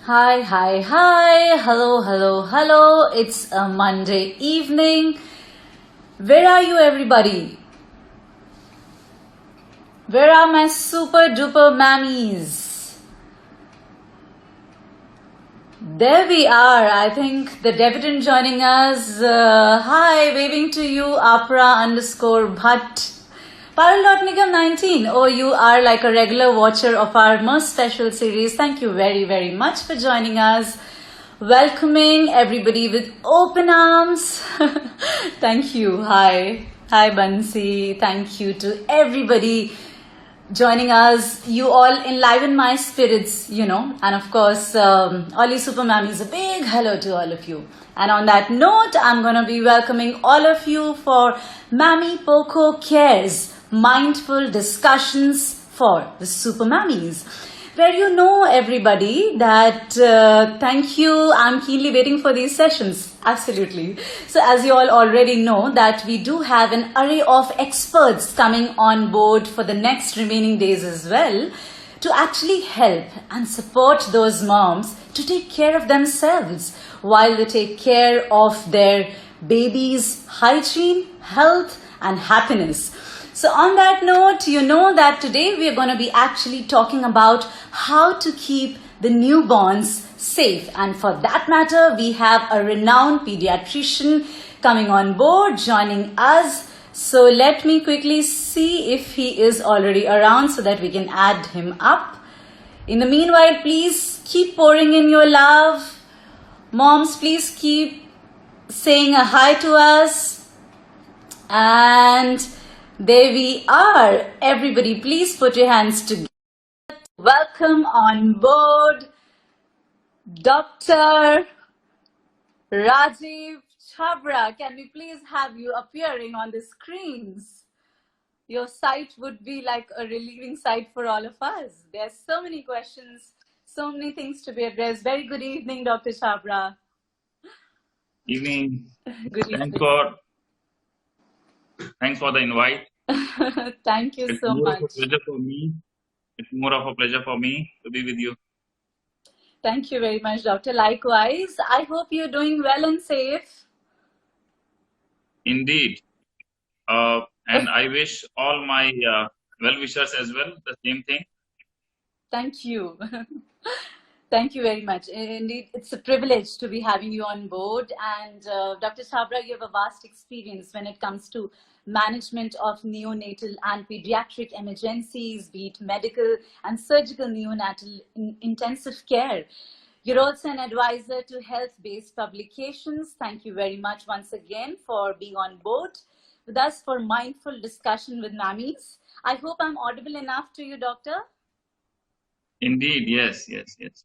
Hi, hi, hi. Hello, hello, hello. It's a Monday evening. Where are you, everybody? Where are my super duper mammies? There we are. I think the debutant joining us. Hi, waving to you, Apra underscore Bhatt. Parallotnikam 19. Oh, you are like a regular watcher of our most special series. Thank you very, very much for joining us. Welcoming everybody with open arms. Thank you. Hi. Hi, Bansi. Thank you to everybody joining us. You all enliven my spirits, And of course, all you super mammies, a big hello to all of you. And on that note, I'm going to be welcoming all of you for Mammy Poco Cares Mindful Discussions for the Super Mammies, where everybody that thank you. I'm keenly waiting for these sessions. Absolutely. So as you all already know that we do have an array of experts coming on board for the next remaining days as well to actually help and support those moms to take care of themselves while they take care of their babies' hygiene, health and happiness. So on that note, you know that today we are going to be actually talking about how to keep the newborns safe. And for that matter, we have a renowned pediatrician coming on board, joining us. So let me quickly see if he is already around so that we can add him up. In the meanwhile, please keep pouring in your love. Moms, please keep saying a hi to us. And there we are. Everybody, please put your hands together. Welcome on board Dr. Rajiv Chhabra. Can we please have you appearing on the screens? Your sight would be like a relieving sight for all of us. There's so many questions, so many things to be addressed. Very good evening, Dr. Chhabra. Evening. Good Thanks evening. for the invite. Thank you It's so more of a much. pleasure for me. It's more of a pleasure for me to be with you. Thank you very much, Doctor. Likewise, I hope you're doing well and safe. Indeed. And I wish all my well-wishers as well the same thing. Thank you. Thank you very much. Indeed, it's a privilege to be having you on board. And Dr. Chhabra, you have a vast experience when it comes to management of neonatal and pediatric emergencies, be it medical and surgical neonatal intensive care. You're also an advisor to health-based publications. Thank you very much once again for being on board with us for mindful discussion with mammies. I hope I'm audible enough to you, Doctor. Indeed, yes.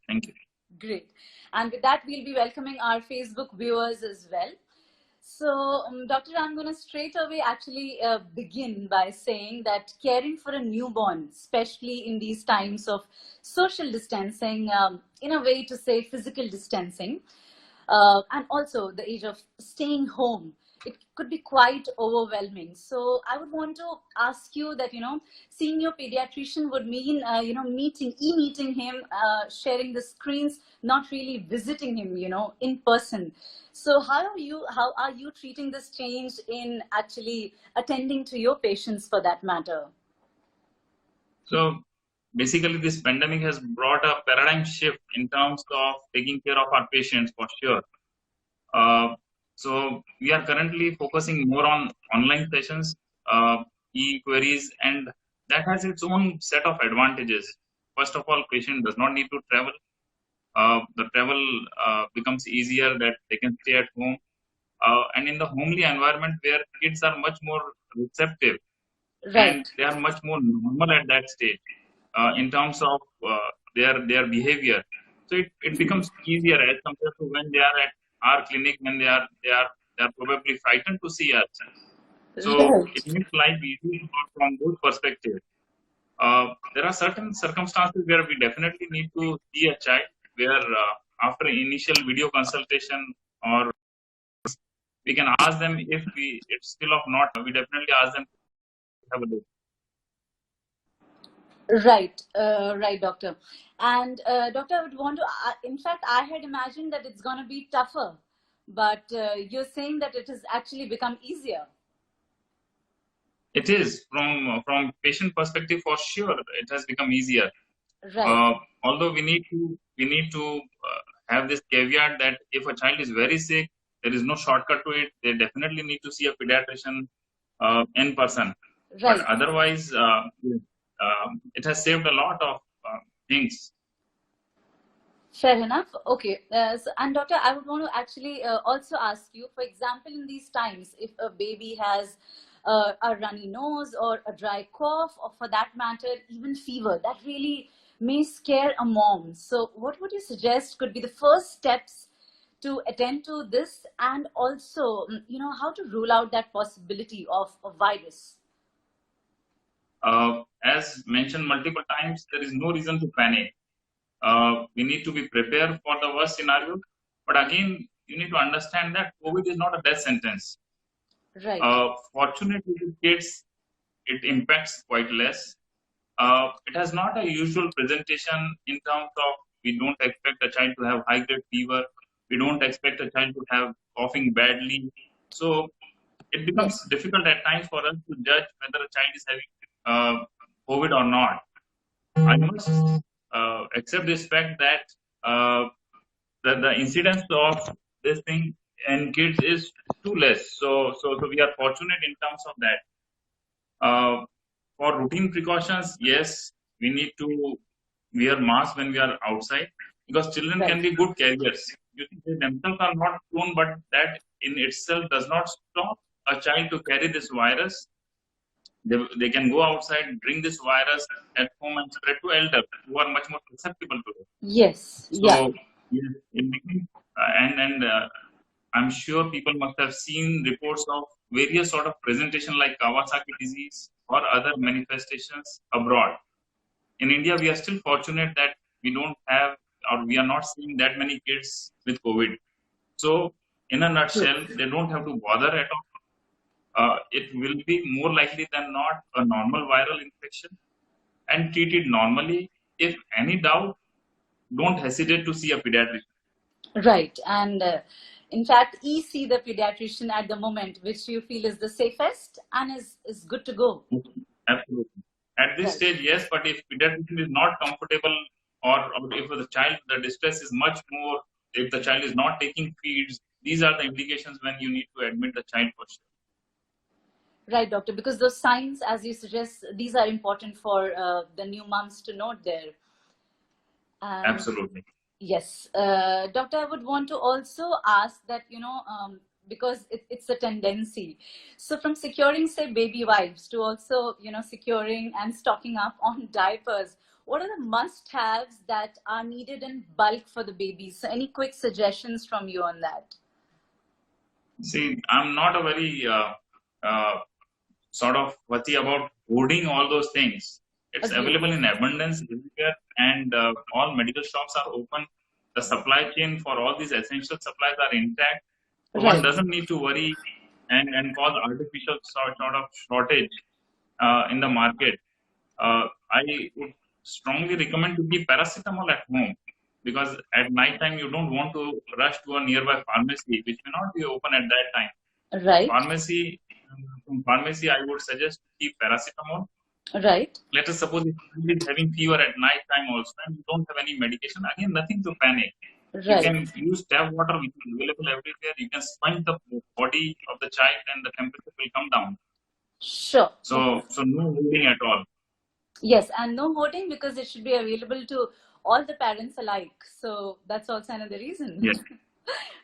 Thank you. Great. And with that, we'll be welcoming our Facebook viewers as well. So, Doctor, I'm going to straight away actually begin by saying that caring for a newborn, especially in these times of social distancing, in a way to say physical distancing, and also the age of staying home, it could be quite overwhelming. So I would want to ask you that, seeing your pediatrician would mean, meeting him, sharing the screens, not really visiting him, in person. So how are you treating this change in actually attending to your patients for that matter? So basically, this pandemic has brought a paradigm shift in terms of taking care of our patients for sure. So we are currently focusing more on online sessions, e-queries, and that has its own set of advantages. First of all, patient does not need to travel. The travel becomes easier that they can stay at home. And in the homely environment where kids are much more receptive and Right. they are much more normal at that stage in terms of their behavior. So it becomes easier as compared to when they are at our clinic when they are probably frightened to see us. So Right. it makes life easy from both perspectives. There are certain circumstances where we definitely need to see a child where after initial video consultation or we can ask them if it's still of not we definitely ask them to have a look. Right, doctor. And doctor, I would want to. In fact, I had imagined that it's going to be tougher, but you're saying that it has actually become easier. It is from patient perspective for sure. It has become easier. Right, Although we need to have this caveat that if a child is very sick, there is no shortcut to it. They definitely need to see a pediatrician in person. But right. otherwise, it has saved a lot of things. Fair enough. Okay. And doctor, I would want to actually also ask you, for example, in these times, if a baby has a runny nose or a dry cough, or for that matter, even fever, that really may scare a mom. So, what would you suggest could be the first steps to attend to this, and also, how to rule out that possibility of a virus? As mentioned multiple times, there is no reason to panic. We need to be prepared for the worst scenario. But again, you need to understand that COVID is not a death sentence. Right. Fortunately, with kids, it impacts quite less. It has not a usual presentation in terms of we don't expect a child to have high grade fever. We don't expect a child to have coughing badly. So it becomes Yes. difficult at times for us to judge whether a child is having COVID or not. I must accept this fact that the incidence of this thing in kids is too less. So we are fortunate in terms of that. For routine precautions, yes, we need to wear masks when we are outside because children Right. can be good carriers. You think they themselves are not prone, but that in itself does not stop a child to carry this virus. They can go outside, bring this virus at home and spread to elders who are much more susceptible to it. Yes. Yeah. So, yes, it became, and I'm sure people must have seen reports of various sort of presentation like Kawasaki disease or other manifestations abroad. In India, we are still fortunate that we don't have or we are not seeing that many kids with COVID. So, in a True. nutshell, they don't have to bother at all. It will be more likely than not a normal viral infection and treat it normally. If any doubt, don't hesitate to see a pediatrician. Right. And in fact, EC, the pediatrician at the moment, which you feel is the safest and is good to go. Absolutely. At this Right. stage, yes, but if pediatrician is not comfortable or if the child, the distress is much more, if the child is not taking feeds, these are the indications when you need to admit the child for sure. Right, doctor, because those signs, as you suggest, these are important for the new moms to note there. And Absolutely. yes, doctor, I would want to also ask that, because it's a tendency. So from securing, say, baby wipes to also, securing and stocking up on diapers, what are the must-haves that are needed in bulk for the babies? So any quick suggestions from you on that? See, I'm not a very uh, sort of fussy about hoarding all those things. It's Agreed. available in abundance everywhere, and all medical shops are open. The supply chain for all these essential supplies are intact. So one Right. doesn't need to worry and cause artificial sort of shortage in the market. I would strongly recommend to keep paracetamol at home because at night time you don't want to rush to a nearby pharmacy, which may not be open at that time. Right. Pharmacy, from pharmacy, I would suggest to keep paracetamol. Right. Let us suppose if somebody is having fever at night time also and you don't have any medication, again, nothing to panic. You Right. can use tap water which is available everywhere. You can sponge the body of the child and the temperature will come down. Sure. So no holding at all. Yes, and no hoarding because it should be available to all the parents alike. So that's also another reason. Yes,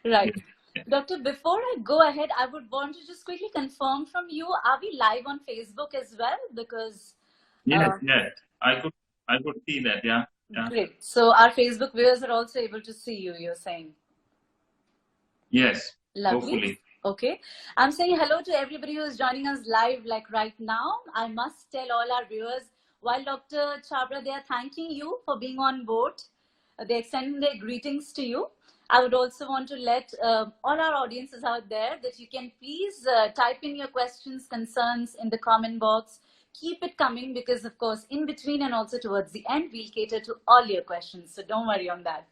Right. yes, yes, Doctor, before I go ahead, I would want to just quickly confirm from you, are we live on Facebook as well? Because, yes, uh, yes. I could see that. Yeah, yeah. great. So our Facebook viewers are also able to see you, you're saying. Yes, Lovely. hopefully. Okay. I'm saying hello to everybody who is joining us live, like right now. I must tell all our viewers, while Dr. Chhabra, they are thanking you for being on board. They're extending their greetings to you. I would also want to let all our audiences out there that you can please type in your questions, concerns in the comment box. keep it coming, because of course in between and also towards the end we'll cater to all your questions, so don't worry on that.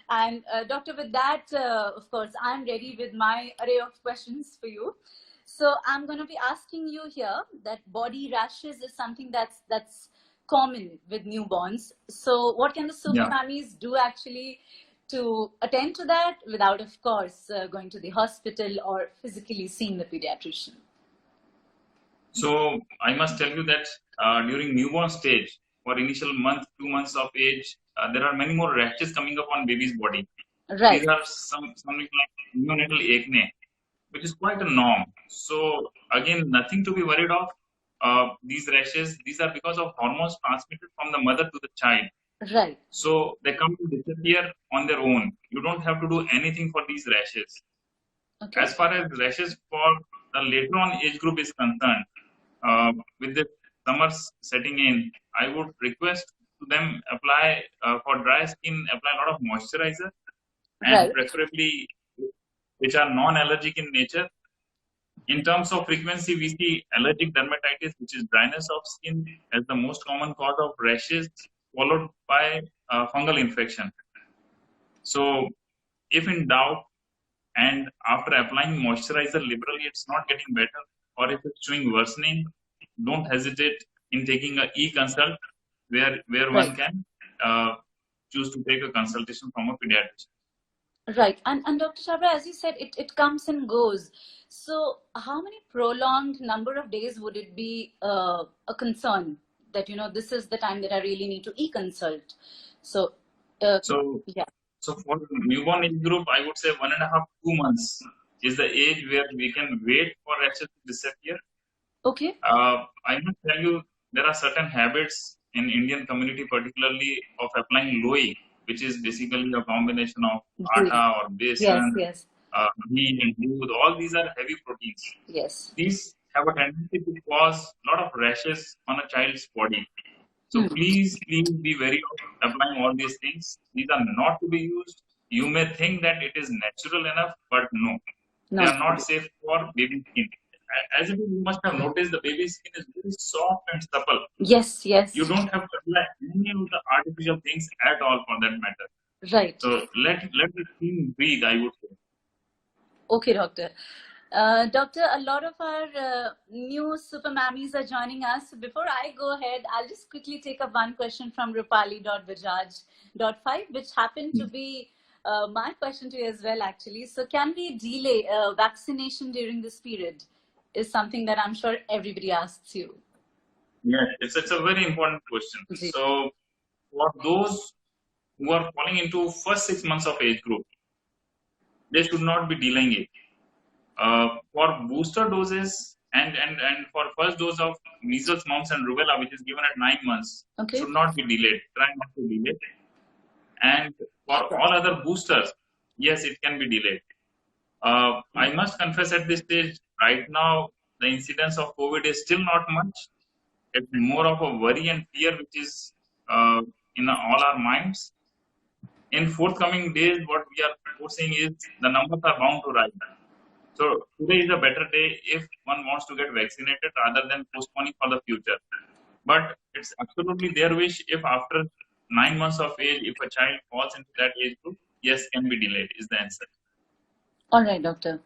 And doctor, with that, of course, I'm ready with my array of questions for you. So I'm going to be asking you here that body rashes is something that's common with newborns. So what can the super Yeah. mammies do actually to attend to that without, of course, going to the hospital or physically seeing the pediatrician? So I must tell you that during newborn stage, for initial month, 2 months of age, there are many more rashes coming up on baby's body. Right, These are something like neonatal acne, which is quite a norm. So again, nothing to be worried of. These rashes, these are because of hormones transmitted from the mother to the child. right, So they come to disappear on their own. You don't have to do anything for these rashes. okay, As far as rashes for the later on age group is concerned, with the summers setting in, I would request to them apply for dry skin, apply a lot of moisturizer, and right, preferably which are non-allergic in nature. In terms of frequency, we see allergic dermatitis, which is dryness of skin, as the most common cause of rashes, followed by fungal infection. So, if in doubt, and after applying moisturizer liberally, it's not getting better, or if it's showing worsening, don't hesitate in taking a e-consult, where right. one can uh, choose to take a consultation from a pediatrician. Right. And Dr. Chabra, as you said, it comes and goes. So how many prolonged number of days would it be a concern that, this is the time that I really need to e-consult? So, So, yeah. so for newborn age group, I would say 1.5, 2 months is the age where we can wait for rashes to disappear. Okay. I must tell you, there are certain habits in Indian community, particularly of applying loi, which is basically a combination of Good. atta or Yes, besan, yes, ghee and दूध. All these are heavy proteins. yes. These have a tendency to cause a lot of rashes on a child's body. So Hmm. please be wary of applying all these things. These are not to be used. You may think that it is natural enough, but no, they No. are not safe for baby skin. As it is, you must have noticed the baby's skin is very soft and supple. Yes, You yes. don't have to apply any of the artificial things at all for that matter. Right. So let the skin breathe, I would say. Okay, doctor. Doctor, a lot of our new super mammies are joining us. Before I go ahead, I'll just quickly take up one question from Rupali.Vijaj.5, which happened to be my question to you as well, actually. So can we delay vaccination during this period? Is something that I'm sure everybody asks you. Yes, it's a very important question. Ji. So for those who are falling into first 6 months of age group, they should not be delaying it. For booster doses and for first dose of measles, mumps, and rubella, which is given at 9 months, Okay. should not be delayed. Try not to delay. And for all other boosters, yes, it can be delayed. I must confess at this stage, right now, the incidence of COVID is still not much. It's more of a worry and fear which is in all our minds. In forthcoming days, what we are foreseeing is the numbers are bound to rise. So today is a better day if one wants to get vaccinated rather than postponing for the future. But it's absolutely their wish if after 9 months of age, if a child falls into that age group, yes, can be delayed is the answer. All right, doctor.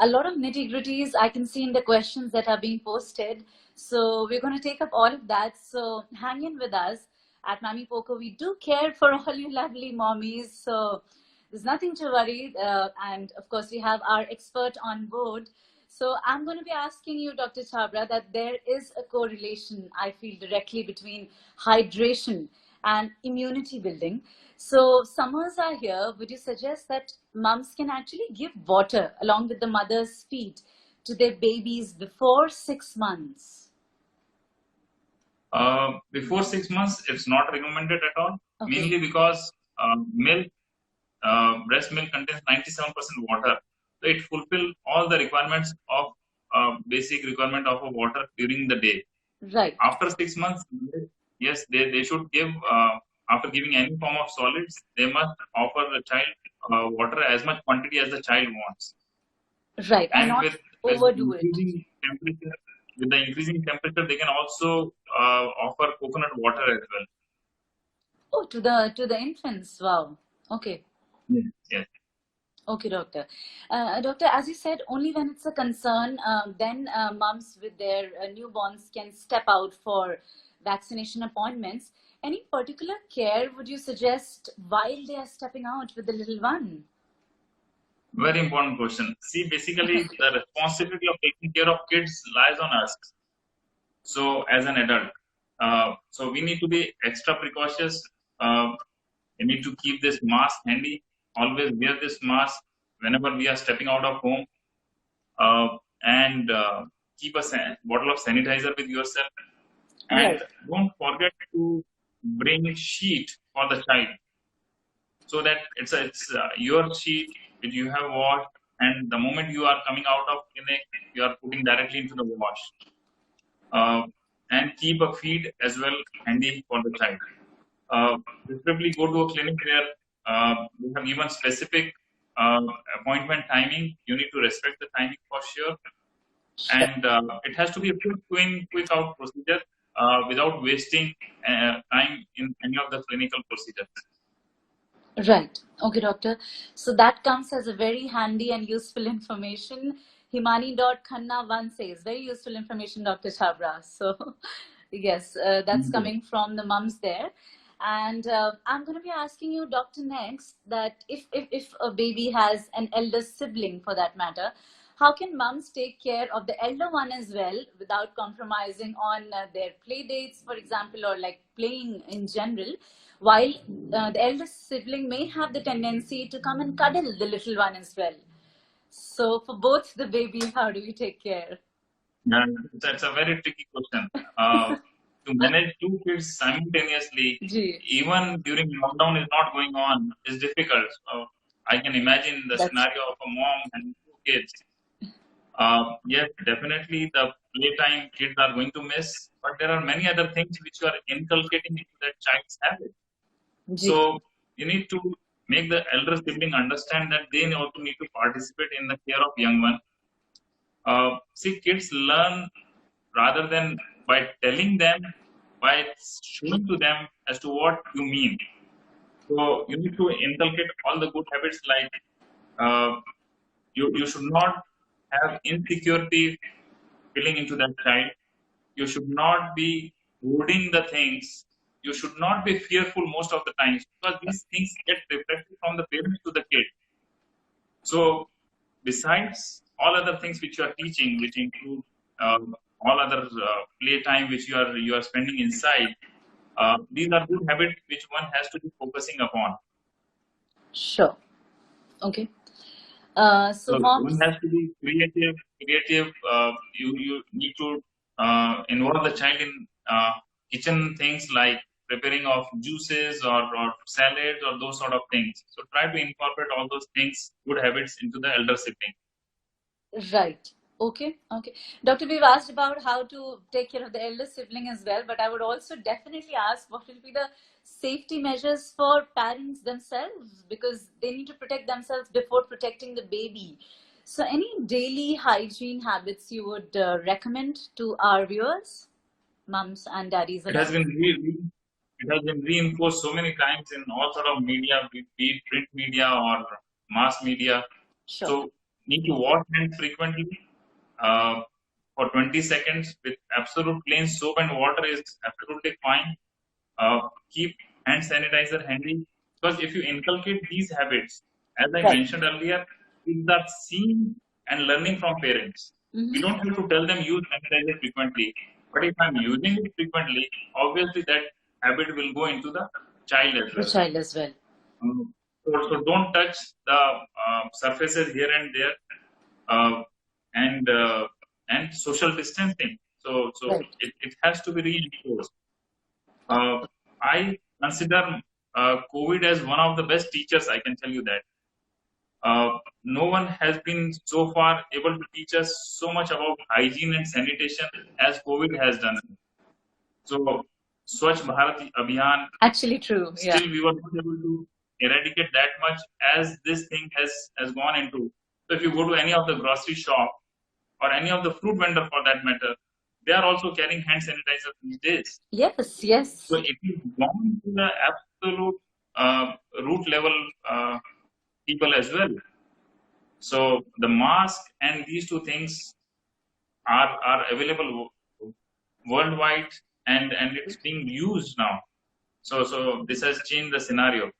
A lot of nitty-gritties I can see in the questions that are being posted. So we're going to take up all of that. So hang in with us. At Mami Poco, we do care for all you lovely mommies. So there's nothing to worry. And of course, we have our expert on board. So I'm going to be asking you, Dr. Chabra, that there is a correlation, I feel, directly between hydration and immunity building. So summers are here. Would you suggest that mums can actually give water along with the mother's feed to their babies before 6 months? Before 6 months, it's not recommended at all, Okay. mainly because milk, breast milk contains 97% water. So it fulfills all the requirements of basic requirement of a water during the day. Right. After 6 months, yes, they should give, after giving any form of solids, they must offer the child water as much quantity as the child wants. Right. And And not with overdo it. increasing temperature, with the increasing temperature, they can also offer coconut water as well. Oh, to the infants. Wow. Okay. Yes. Yes. Okay, doctor. Doctor, as you said, only when it's a concern, then moms with their newborns can step out for vaccination appointments. Any particular care would you suggest while they are stepping out with the little one? Very important question. See, basically, the responsibility of taking care of kids lies on us. So, as an adult, so we need to be extra precautious. We need to keep this mask handy. Always wear this mask whenever we are stepping out of home, uh, and keep a bottle of sanitizer with yourself. And Right. don't forget to bring sheet for the child, so that it's your sheet which you have washed, and the moment you are coming out of clinic, you are putting directly into the wash. And keep a feed as well handy for the child. Preferably go to a clinic where they have given specific uh, appointment timing. You need to respect the timing for sure, Sure. and it has to be a quick out procedure without wasting time in any of the clinical procedures. Right. Okay, doctor. So that comes as a very handy and useful information. Himani.Khanna once says, very useful information, Dr. Chabra. So, yes, that's Thank you. coming from the mums there. And I'm going to be asking you, doctor, next that if a baby has an elder sibling for that matter, how can mums take care of the elder one as well without compromising on their play dates, for example, or like playing in general, while the eldest sibling may have the tendency to come and cuddle the little one as well? So, for both the babies, how do we take care? And that's a very tricky question. To manage two kids simultaneously, Gee, even during lockdown is not going on, is difficult. So I can imagine the that's scenario of a mom and two kids. Yes, definitely the playtime kids are going to miss, but there are many other things which you are inculcating into that child's habit. gee, So you need to make the elder sibling understand that they also need to participate in the care of young one. See, kids learn rather than by telling them, by showing to them as to what you mean. So you need to inculcate all the good habits, like uh, you should not have insecurity filling into that child. You should not be hoarding the things. You should not be fearful most of the times, because these things get reflected from the parents to the kid. So, besides all other things which you are teaching, which include all other playtime which you are spending inside, these are good habits which one has to be focusing upon. sure. Okay. So, So one moms, has to be creative. Creative. You need to involve the child in kitchen things like preparing of juices or salads or those sort of things. So try to incorporate all those things, good habits, into the elder sibling. right. Okay, okay. Doctor, we've asked about how to take care of the elder sibling as well, but I would also definitely ask what will be the safety measures for parents themselves, because they need to protect themselves before protecting the baby. So, any daily hygiene habits you would recommend to our viewers, mums and daddies It has alike? been it has been reinforced so many times in all sort of media, be it print media or mass media. Sure. So need to wash hands frequently uh, for 20 seconds with absolute plain soap and water is absolutely fine. Keep hand sanitizer handy, because if you inculcate these habits, as I Right. mentioned earlier, kids are seeing and learning from parents. We Mm-hmm. don't have to tell them use sanitizer frequently, but if I'm using it frequently, obviously that habit will go into the child as The well. child as well. So don't touch the surfaces here and there, uh, and social distancing. So Right. it has to be reinforced. I consider COVID as one of the best teachers. I can tell you that. No one has been so far able to teach us so much about hygiene and sanitation as COVID has done. So, Swachh Bharat Abhiyan, Actually, true. Yeah. still we were not able to eradicate that much as this thing has gone into. So, if you go to any of the grocery shop or any of the fruit vendor for that matter, they are also carrying hand sanitizer these days. Yes, yes. So it is down to the absolute root level people as well. So the mask and these two things are available worldwide, and it's being used now. So this has changed the scenario.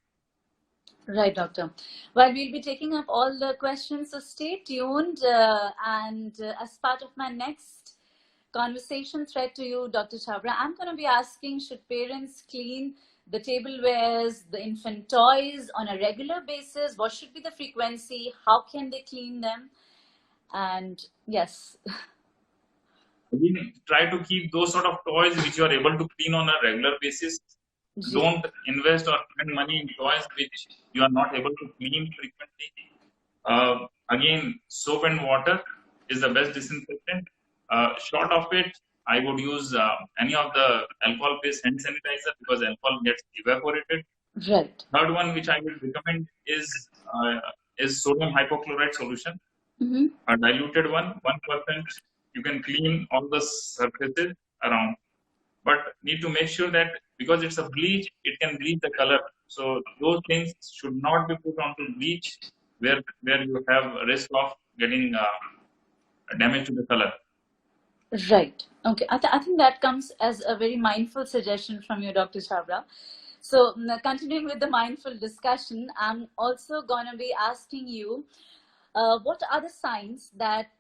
Right, Doctor. Well, we'll be taking up all the questions, so stay tuned. As part of my next conversation thread to you, Dr. Chhabra, I'm going to be asking, should parents clean the tablewares, the infant toys on a regular basis? What should be the frequency? How can they clean them? And yes. Again, try to keep those sort of toys which you are able to clean on a regular basis. Don't invest or spend money in toys which you are not able to clean frequently. Again, soap and water is the best disinfectant. Short of it, I would use any of the alcohol-based hand sanitizer because alcohol gets evaporated. Right. Third one, which I will recommend, is sodium hypochlorite solution, a diluted one, 1%. You can clean all the surfaces around, but need to make sure that because it's a bleach, it can bleach the color. So those things should not be put onto bleach where you have a risk of getting damage to the color. Right. Okay. I think that comes as a very mindful suggestion from you, Dr. Chhabra. So, continuing with the mindful discussion, I'm also going to be asking you, what are the signs that,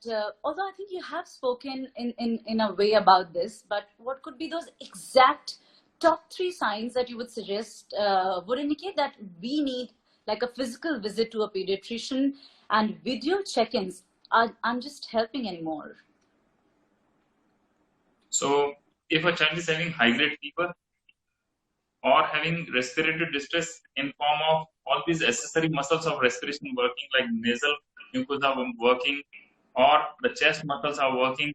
although I think you have spoken in a way about this, but what could be those exact top 3 signs that you would suggest would indicate that we need like a physical visit to a pediatrician and video check-ins aren't just helping anymore? So if a child is having high-grade fever or having respiratory distress in form of all these accessory muscles of respiration working, like nasal mucosa working, or the chest muscles are working,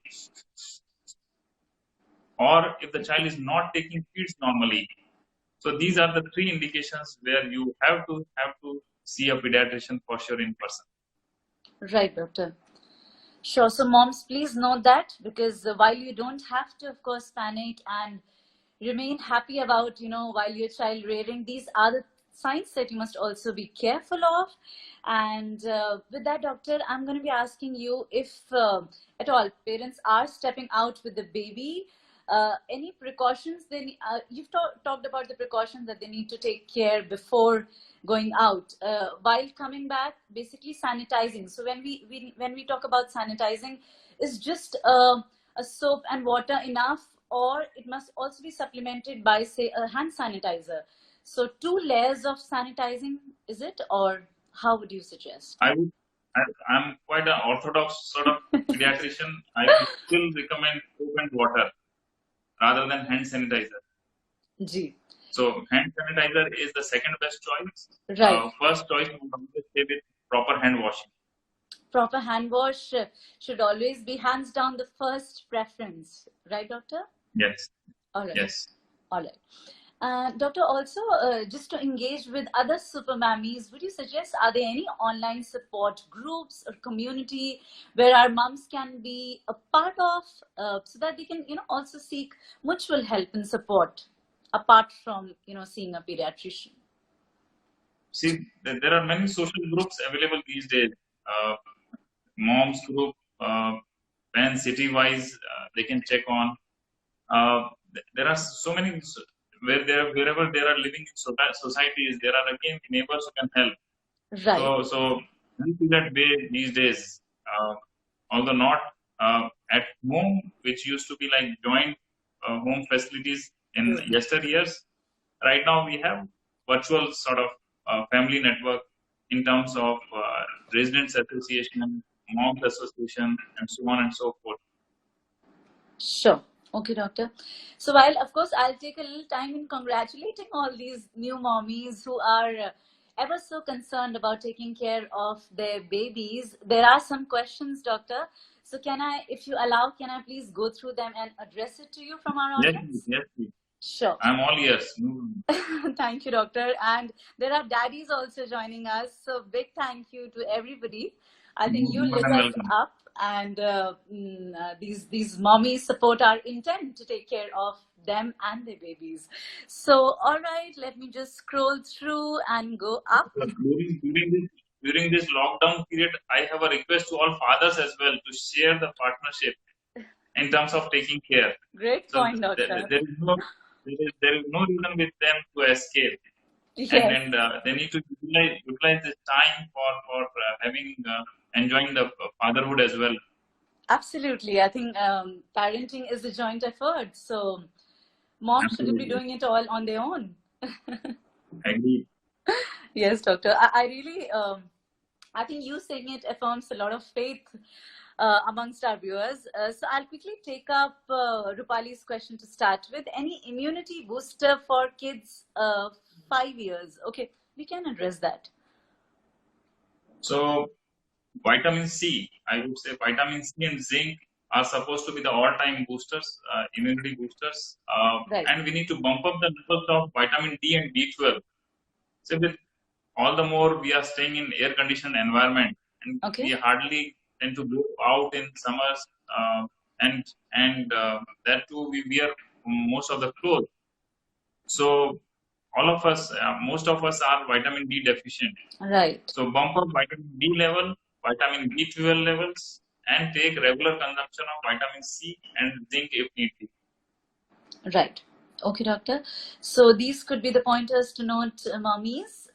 or if the child is not taking feeds normally. So these are the 3 indications where you have to see a pediatrician for sure in person. Right, doctor. Sure. So moms, please note that, because while you don't have to, of course, panic and remain happy about, while your child rearing, these are the signs that you must also be careful of. And with that, doctor, I'm going to be asking you if at all parents are stepping out with the baby, any precautions you've talked about the precautions that they need to take care before going out, while coming back, basically sanitizing. So when we talk about sanitizing, is just a soap and water enough, or it must also be supplemented by, say, a hand sanitizer? So 2 layers of sanitizing, is it, or how would you suggest? I'm quite an orthodox sort of pediatrician. I would still recommend soap and water rather than hand sanitizer. Ji. So hand sanitizer is the second best choice. Right. First choice would always stay with proper hand washing. Proper hand wash should always be hands down the first preference, right, doctor? Yes. All right. Yes. All right. Doctor, also, just to engage with other super mammies, would you suggest, are there any online support groups or community where our moms can be a part of, so that they can, also seek mutual help and support apart from, seeing a pediatrician? See, there are many social groups available these days. Moms group, and city-wise, they can check on. There are so many wherever they are living in societies, there are again neighbors who can help. Right. So we see that way these days. Although not at home, which used to be like joint home facilities in yesteryears, right now we have virtual sort of family network in terms of residents association, moms association, and so on and so forth. Sure. Okay, doctor. So while, of course, I'll take a little time in congratulating all these new mommies who are ever so concerned about taking care of their babies, there are some questions, doctor. So can I, if you allow, can I please go through them and address it to you from our audience? Yes, please. Sure. I'm all ears. Thank you, doctor. And there are daddies also joining us. So big thank you to everybody. I think you lit us up, and these mommies support our intent to take care of them and their babies. So, all right, let me just scroll through and go up. During this lockdown period, I have a request to all fathers as well to share the partnership in terms of taking care. Great So point, doctor. there is no reason with them to escape. Yes. And they need to utilize this time for having enjoying the fatherhood as well. Absolutely. I think parenting is a joint effort. So moms shouldn't be doing it all on their own. Agree. Yes, doctor. I really, I think you saying it affirms a lot of faith amongst our viewers. So I'll quickly take up Rupali's question to start with. Any immunity booster for kids 5 years? Okay, we can address that. So vitamin C, I would say vitamin C and zinc are supposed to be the all-time boosters, immunity boosters. Right. And we need to bump up the levels of vitamin D and B12. So with all the more we are staying in air-conditioned environment, and we hardly tend to go out in summers, and that too we wear most of the clothes. So all of us, most of us are vitamin D deficient. Right. So bump up vitamin D level, vitamin B12 levels, and take regular consumption of vitamin C and zinc if need be. Right. Okay, doctor. So these could be the pointers to note, mommies.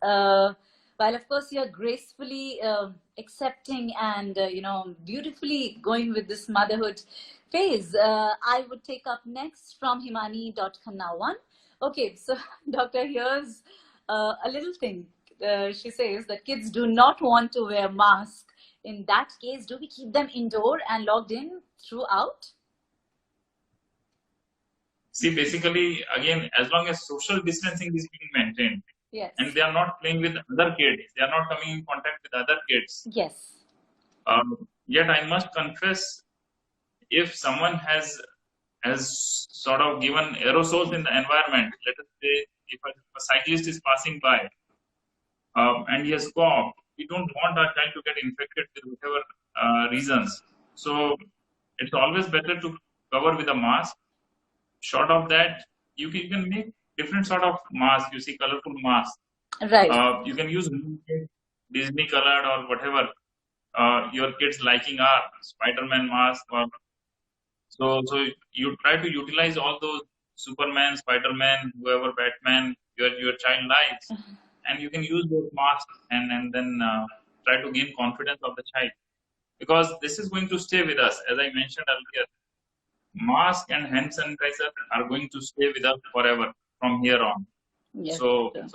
While of course you're gracefully accepting and beautifully going with this motherhood phase, I would take up next from Himani.Khannawan. Okay, so doctor, here's a little thing. She says that kids do not want to wear masks. In that case, do we keep them indoor and locked in throughout? See, basically, again, as long as social distancing is being maintained, yes, and they are not playing with other kids, they are not coming in contact with other kids. Yes. Yet I must confess, if someone has sort of given aerosols in the environment, let us say if a cyclist is passing by and he has coughed, we don't want our child to get infected with whatever reasons. So it's always better to cover with a mask. Short of that, you can make different sort of masks. You see, colorful masks. Right. You can use Disney colored or whatever your kids liking are, Spider-Man mask, or so you try to utilize all those Superman, Spider-Man, whoever, Batman your child likes, and you can use those masks and then try to gain confidence of the child, because this is going to stay with us. As I mentioned earlier, mask and hand sanitizer are going to stay with us forever from here on. Yes. So it's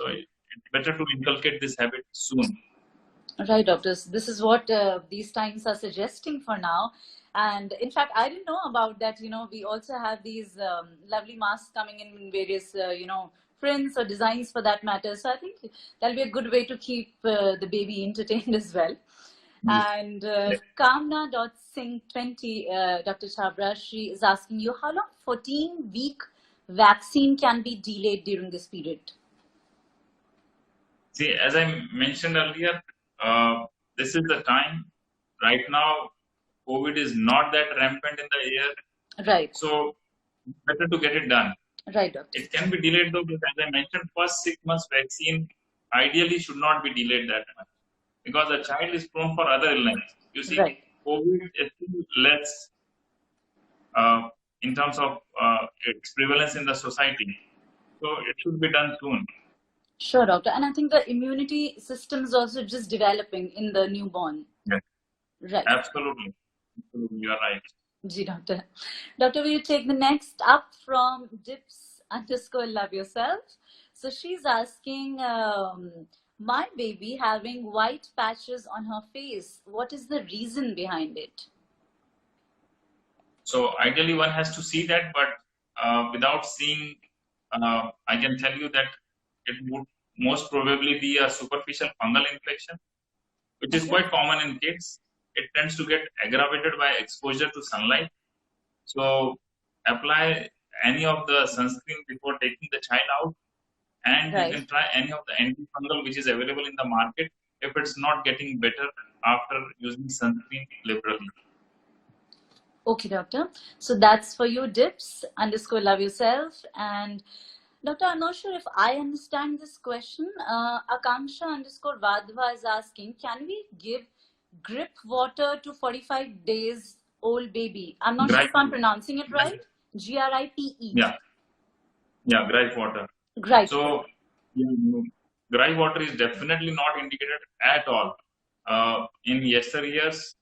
better to inculcate this habit soon. Right, doctors. This is what these times are suggesting for now. And in fact, I didn't know about that. We also have these lovely masks coming in various, prints or designs for that matter. So I think that'll be a good way to keep the baby entertained as well. And Kamna.Singh20, Dr. Chhabra, she is asking you, how long 14-week vaccine can be delayed during this period? See, as I mentioned earlier, this is the time. Right now, COVID is not that rampant in the air. Right. So, better to get it done. Right, doctor. It can be delayed though, because as I mentioned, first 6 months vaccine ideally should not be delayed that much, because the child is prone for other illness. You see, right. COVID is still less in terms of its prevalence in the society. So it should be done soon. Sure, doctor. And I think the immunity system is also just developing in the newborn. Yes. Right. Absolutely. You are right. Ji, doctor. Doctor, will you take the next up from Dips_love yourself? So she's asking, my baby having white patches on her face. What is the reason behind it? So ideally one has to see that, but without seeing, I can tell you that it would most probably be a superficial fungal infection, which is quite common in kids. It tends to get aggravated by exposure to sunlight. So apply any of the sunscreen before taking the child out, and you can try any of the antifungal which is available in the market if it's not getting better after using sunscreen liberally. Okay, doctor. So that's for you, dips underscore love yourself. And doctor, I'm not sure if I understand this question. Akanksha underscore Vadhva is asking, can we give grip water to 45 days old baby? I'm not sure Gripe, if I'm pronouncing it right. GRIPE. yeah, yeah, gripe water. Gripe water. So, dry water is definitely not indicated at all. In yesteryears,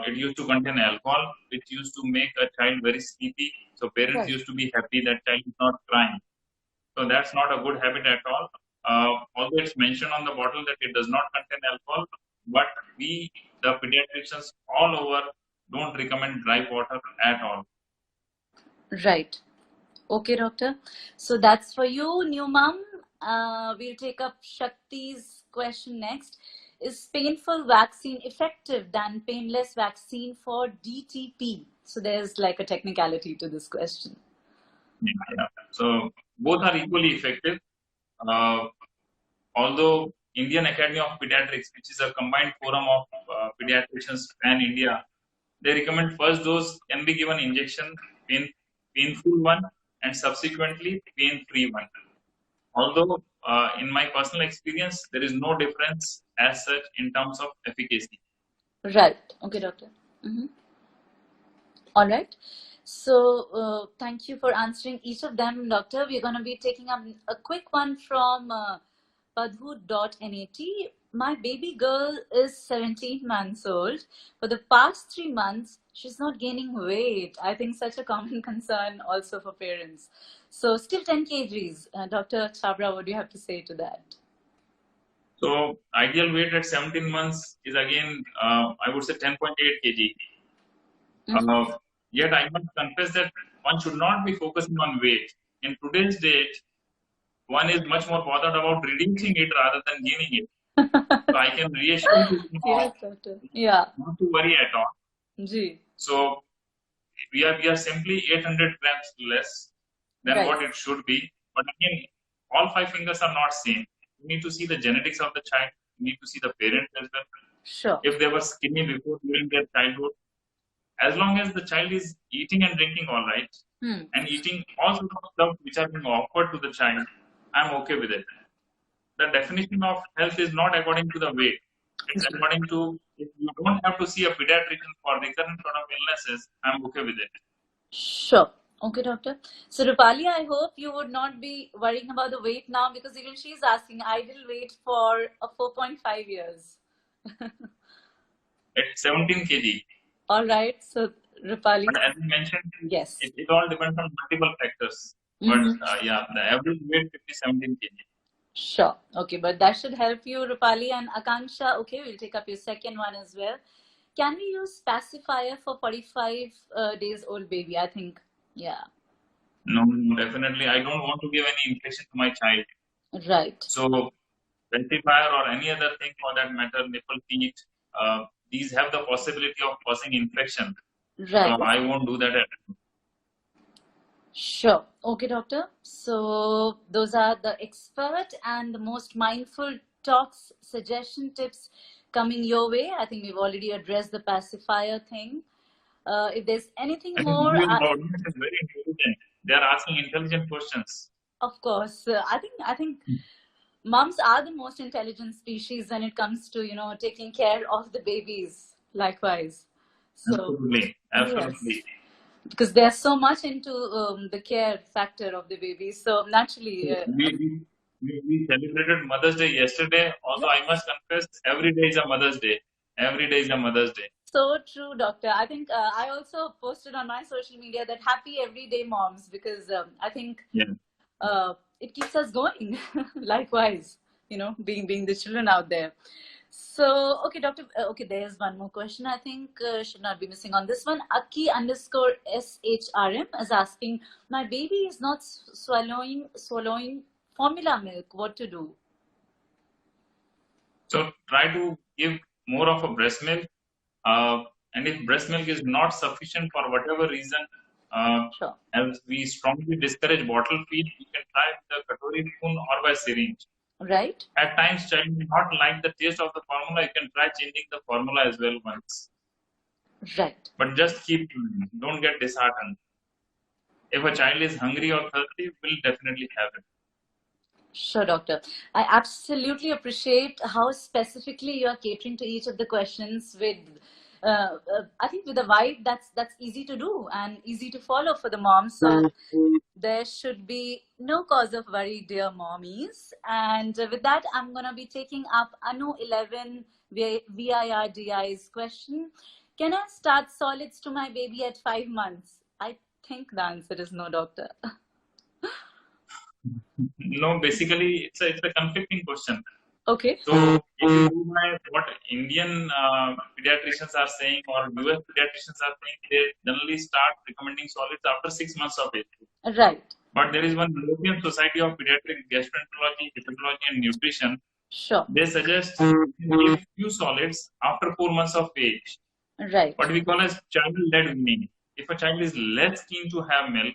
it used to contain alcohol, which used to make a child very sleepy. So parents Right. used to be happy that child is not crying. So that's not a good habit at all. Although it's mentioned on the bottle that it does not contain alcohol, but we, the pediatricians all over, don't recommend dry water at all. Right. Okay, doctor. So that's for you, new mom. We'll take up Shakti's question next. Is painful vaccine effective than painless vaccine for DTP? So there's like a technicality to this question. Yeah, yeah. So both are equally effective. Uh, Although Indian Academy of Pediatrics, which is a combined forum of pediatricians pan India, they recommend first dose can be given injection, painful one, and subsequently pain-free one. Although in my personal experience, there is no difference as such in terms of efficacy. Right. Okay, doctor. Mm-hmm. All right. So, thank you for answering each of them, Doctor. We're going to be taking up a quick one from Padhu.nat. My baby girl is 17 months old. For the past 3 months, she's not gaining weight. I think such a common concern also for parents. So, still 10 kgs. Dr. Chhabra, what do you have to say to that? So ideal weight at 17 months is again, I would say 10.8 kg. Mm-hmm. Yet I must confess that one should not be focusing on weight. In today's date, one is much more bothered about reducing it rather than gaining it. So I can reassure you Yes, doctor. Yeah. not to worry at all. Ji. So we are simply 800 grams less than Right. what it should be. But again, all five fingers are not same. You need to see the genetics of the child. You need to see the parents as well. Sure. If they were skinny before during their childhood, as long as the child is eating and drinking all right, Hmm. and eating all sorts of stuff which are being offered to the child, I'm okay with it. The definition of health is not according to the weight. It's according to, if you don't have to see a pediatrician for recurrent sort of illnesses, I'm okay with it. Sure. Okay, doctor. So, Rupali, I hope you would not be worrying about the weight now because even she's asking ideal weight for a 4.5 years. At 17 kg. All right. So, Rupali, But as you mentioned, yes. it all depends on multiple factors. But yeah, the average weight 50, 17 kg. Sure. Okay, but that should help you, Rupali and Akanksha. Okay, we'll take up your second one as well. Can we use pacifier for 45 days old baby? I think, yeah. No, definitely. I don't want to give any infection to my child. Right. So, pacifier or any other thing for that matter, nipple feet, these have the possibility of causing infection. Right. So, I won't do that at all. Sure. Okay, doctor. So those are the expert and the most mindful talks, suggestion tips coming your way. I think we've already addressed the pacifier thing. If there's anything I think more, your audience is very intelligent. They are asking intelligent questions. of course, I think moms are the most intelligent species when it comes to taking care of the babies. Likewise. So Absolutely. yes. Absolutely. Because they're so much into the care factor of the baby. So naturally, We celebrated Mother's Day yesterday. Although I must confess, every day is a Mother's Day. Every day is a Mother's Day. so true, doctor. I think I also posted on my social media that happy everyday moms because I think Yeah. it keeps us going. Likewise, being the children out there. So, okay, doctor. Okay, there's one more question. I think should not be missing on this one. Aki underscore SHRM is asking, my baby is not swallowing formula milk. What to do? So try to give more of a breast milk. And if breast milk is not sufficient for whatever reason, Sure. as we strongly discourage bottle feed, you can try with the katori spoon or by syringe. Right. At times, child may not like the taste of the formula. You can try changing the formula as well once. Right. But just keep going. Don't get disheartened. If a child is hungry or thirsty, we'll definitely have it. Sure, doctor. I absolutely appreciate how specifically you are catering to each of the questions with, I think, with a vibe that's easy to do and easy to follow for the mom. So there should be no cause of worry, dear mommies. And with that, I'm gonna be taking up Anu 11 VIRDI's question. Can I start solids to my baby at 5 months? I think the answer is no, doctor. No, basically, it's a conflicting question. Okay. So, if you do what Indian pediatricians are saying or US pediatricians are saying, they generally start recommending solids after 6 months of age. Right. But there is one European Society of Pediatric Gastroenterology, Hepatology, and Nutrition. Sure. They suggest give few solids after 4 months of age. Right. What we call as child-led weaning. If a child is less keen to have milk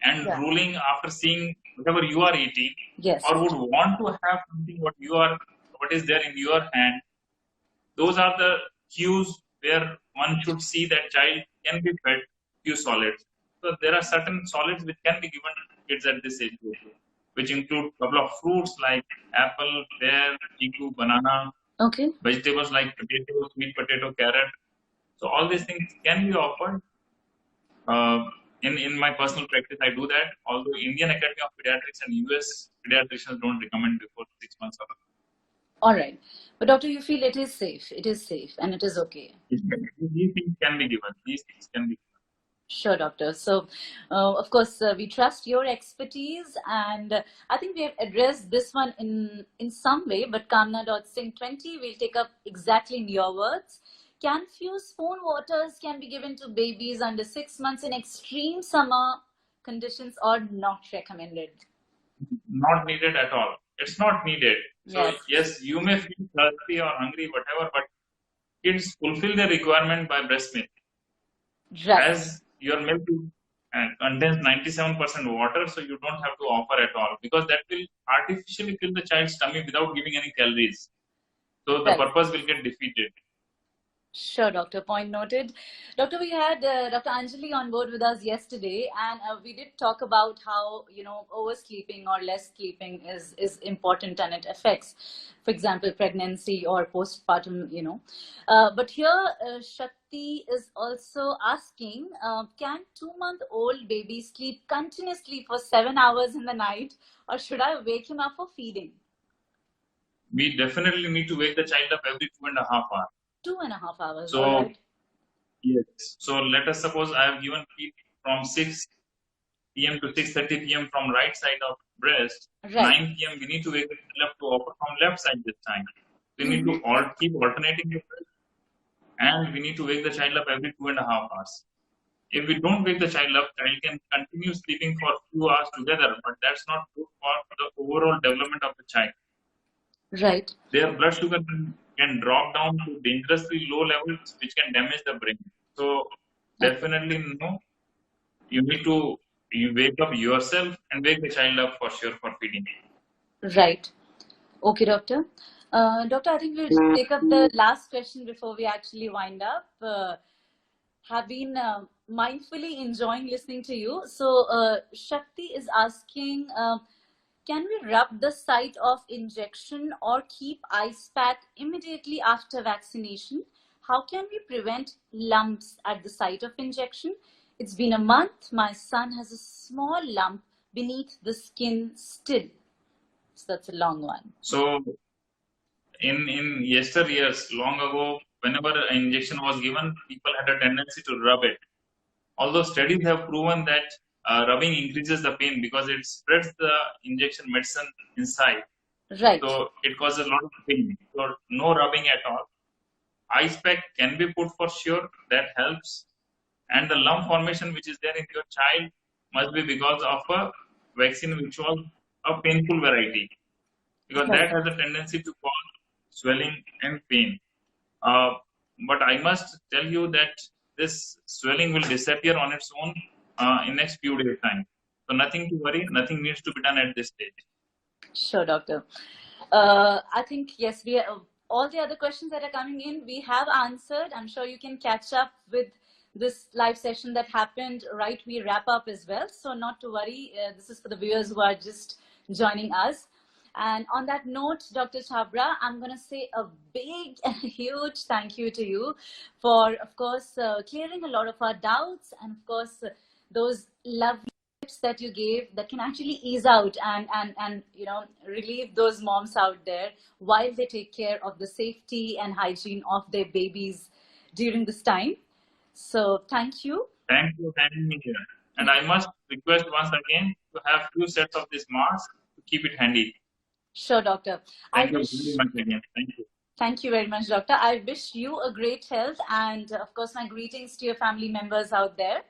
and Yeah. drooling after seeing whatever you are eating, Yes. or would want to have something what is there in your hand, those are the cues where one should see that child can be fed few solids. So there are certain solids which can be given to kids at this age group, which include a couple of fruits like apple, pear, chiku, banana, Okay. vegetables like potato, sweet potato, carrot. So all these things can be offered. In my personal practice, I do that. Although Indian Academy of Pediatrics and US pediatricians don't recommend before 6 months of age. All right. But doctor, you feel it is safe. It is safe and it is okay. These things can be given. These things can be given. Sure, doctor. So, of course, we trust your expertise, and I think we have addressed this one in some way. But Kamna.Singh20 will take up exactly in your words. Can few spoon waters can be given to babies under 6 months in extreme summer conditions or not recommended? Not needed at all. It's not needed. So yes, you may feel thirsty or hungry, whatever, but kids fulfill their requirement by breast milk. Right. As your milk contains 97% water, so you don't have to offer at all, because that will artificially fill the child's tummy without giving any calories. So the Right. purpose will get defeated. Sure, doctor. Point noted. Doctor, we had Dr. Anjali on board with us yesterday, and we did talk about how, oversleeping or less sleeping is important and it affects, for example, pregnancy or postpartum. But here, Shakti is also asking, can 2-month-old baby sleep continuously for 7 hours in the night, or should I wake him up for feeding? We definitely need to wake the child up every 2.5 hours. 2.5 hours. So, all right. yes. So let us suppose I have given feed from 6 p.m. to 6:30 p.m. from right side of breast. Right. 9 p.m. we need to wake the child up to offer from left side this time. We need to keep alternating the breast, and we need to wake the child up every 2.5 hours. If we don't wake the child up, child can continue sleeping for a few hours together, but that's not good for the overall development of the child. Right. Their blood sugar can drop down to dangerously low levels, which can damage the brain. So definitely no. You need to wake up yourself and wake the child up for sure for feeding. Right. Okay, doctor. Doctor, I think we'll take up the last question before we actually wind up. Have been mindfully enjoying listening to you. So Shakti is asking, can we rub the site of injection or keep ice pack immediately after vaccination? How can we prevent lumps at the site of injection? It's been a month. My son has a small lump beneath the skin still. So that's a long one. So in yesteryears, long ago, whenever an injection was given, people had a tendency to rub it. Although studies have proven that rubbing increases the pain because it spreads the injection medicine inside. Right. So it causes a lot of pain. So no rubbing at all. Ice pack can be put for sure. That helps. And the lump formation which is there in your child must be because of a vaccine which was a painful variety. Because that has a tendency to cause swelling and pain. But I must tell you that this swelling will disappear on its own in next few days time. So nothing to worry, nothing needs to be done at this stage. Sure, doctor. I think, yes, all the other questions that are coming in, we have answered. I'm sure you can catch up with this live session that happened right we wrap up as well. So not to worry. This is for the viewers who are just joining us. And on that note, Dr. Chhabra, I'm going to say a big and huge thank you to you for, of course, clearing a lot of our doubts, and of course, those lovely tips that you gave that can actually ease out and relieve those moms out there while they take care of the safety and hygiene of their babies during this time. So thank you. Thank you for having me here. And I must request once again to have two sets of this mask to keep it handy. Sure, doctor. Thank you very much again. Thank you. Thank you very much, doctor. I wish you a great health, and of course, my greetings to your family members out there.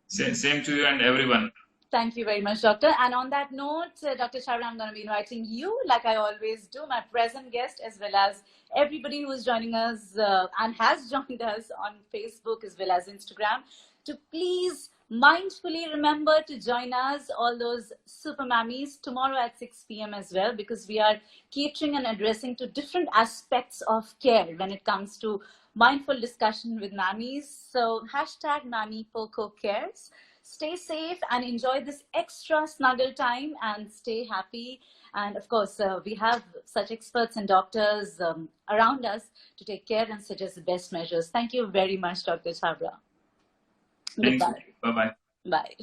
Same to you and everyone. Thank you very much, doctor. And on that note, Dr. Chhabra, I'm going to be inviting you, like I always do, my present guest, as well as everybody who is joining us and has joined us on Facebook as well as Instagram, to please mindfully remember to join us, all those super mammies, tomorrow at 6 p.m. as well, because we are catering and addressing to different aspects of care when it comes to mindful discussion with mammies. So hashtag Mammy Poco Cares. Stay safe and enjoy this extra snuggle time, and stay happy. And of course, we have such experts and doctors around us to take care and suggest the best measures. Thank you very much, Dr. Chhabra. Thank you. Bye-bye. Bye.